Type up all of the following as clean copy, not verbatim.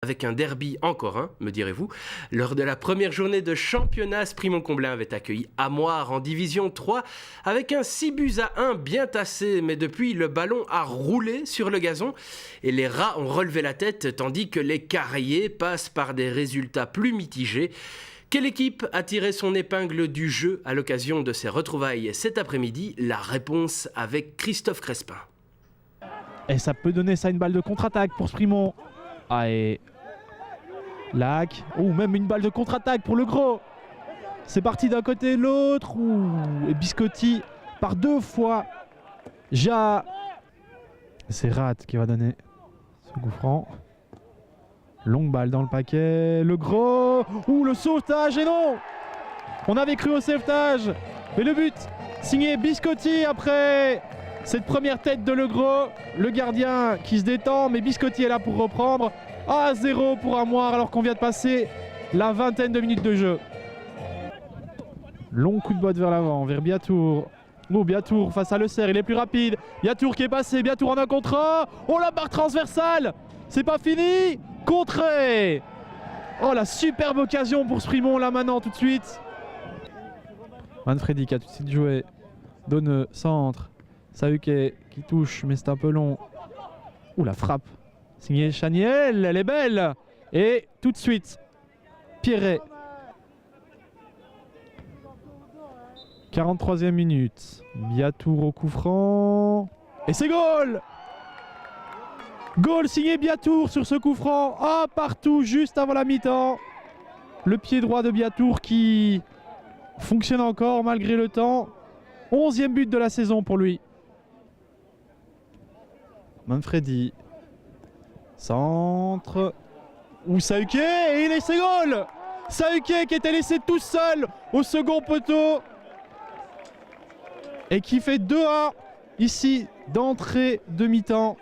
Avec un derby encore un, me direz-vous. Lors de la première journée de championnat, Sprimont-Comblain avait accueilli Amoir en division 3 avec un 6-1 bien tassé, mais depuis le ballon a roulé sur le gazon et les rats ont relevé la tête tandis que les carriers passent par des résultats plus mitigés. Quelle équipe a tiré son épingle du jeu à l'occasion de ces retrouvailles cet après-midi? La réponse avec Christophe Crespin. Et ça peut donner ça une balle de contre-attaque pour Sprimont. Ah, et Lac, ou même une balle de contre-attaque pour le gros. C'est parti d'un côté et de l'autre. Et Biscotti par deux fois. C'est Rat qui va donner ce coup franc. Longue balle dans le paquet. Le gros. Le sauvetage. Et non, on avait cru au sauvetage. Mais le but signé Biscotti après cette première tête de Le Gros. Le gardien qui se détend, mais Biscotti est là pour reprendre. 1-0 pour Amoir alors qu'on vient de passer la vingtaine de minutes de jeu. Long coup de botte vers l'avant, vers Biatour. Biatour face à Le Serre, il est plus rapide. Biatour qui est passé, Biatour en un contre un. La barre transversale, c'est pas fini. Contré. La superbe occasion pour Sprimont là maintenant tout de suite. Manfredi qui a tout de suite joué. Donneux, centre. Sahuké qui touche mais c'est un peu long. La frappe signé Chaniel, elle est belle. Et tout de suite, Pierret. 43e minute. Biatour au coup franc. Et c'est goal. Goal signé Biatour sur ce coup franc. Partout, juste avant la mi-temps. Le pied droit de Biatour qui fonctionne encore malgré le temps. 11e but de la saison pour lui. Manfredi. Centre. Sahuké et il est ses goal. Sahuké qui était laissé tout seul au second poteau. Et qui fait 2-1 ici d'entrée de mi-temps.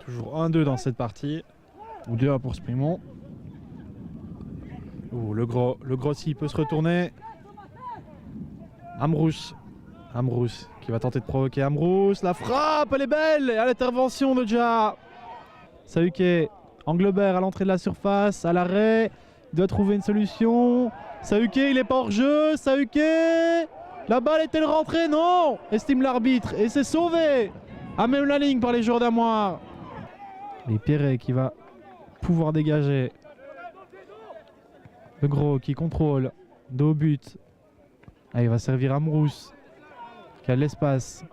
Toujours 1-2 dans cette partie. Ou 2-1 pour Sprimont. Le gros s'il peut se retourner. Amrous qui va tenter de provoquer Amrous. La frappe, elle est belle. Et à l'intervention de Dja. Sahuké, Anglebert à l'entrée de la surface, à l'arrêt. Il doit trouver une solution. Sahuké, il est pas hors jeu. Sahuké. La balle est-elle rentrée? Non, estime l'arbitre. Et c'est sauvé à même la ligne par les joueurs d'Amoir. Et Pierret qui va pouvoir dégager. Le gros qui contrôle. Dos au but. Il va servir Amrous qui a de l'espace.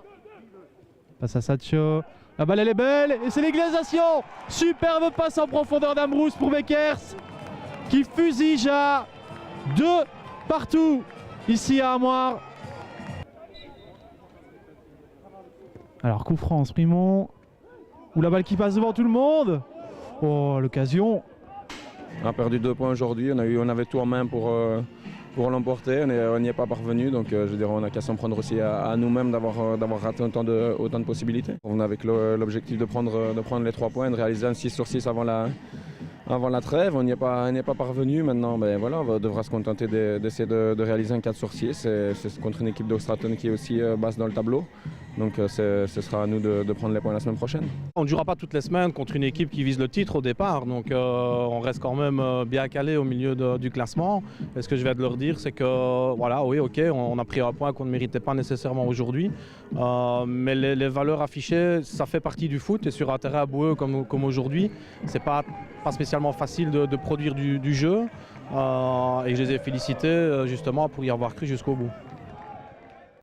Passe à Satcho. La balle elle est belle et c'est l'égalisation. Superbe passe en profondeur d'Amrous pour Beckers qui fusille Ja. 2 partout ici à Amoir. Alors coup franc Sprimont. La balle qui passe devant tout le monde. L'occasion. On a perdu 2 points aujourd'hui, on avait tout en main pour l'emporter, on n'y est pas parvenu, donc je dirais on a qu'à s'en prendre aussi à nous-mêmes d'avoir raté autant de possibilités. On a avec l'objectif de prendre les 3 points et de réaliser un 6 sur 6 avant la trêve, on n'y est pas parvenu. Maintenant on devra se contenter d'essayer de réaliser un 4 sur 6, c'est contre une équipe d'Ostraton qui est aussi basse dans le tableau. Donc ce sera à nous de prendre les points la semaine prochaine. On ne jouera pas toutes les semaines contre une équipe qui vise le titre au départ, donc on reste quand même bien calé au milieu du classement. Et ce que je vais de leur dire, c'est que on a pris un point qu'on ne méritait pas nécessairement aujourd'hui, mais les valeurs affichées, ça fait partie du foot et sur un terrain boueux comme aujourd'hui, c'est pas spécialement facile de produire du jeu et je les ai félicités justement pour y avoir cru jusqu'au bout.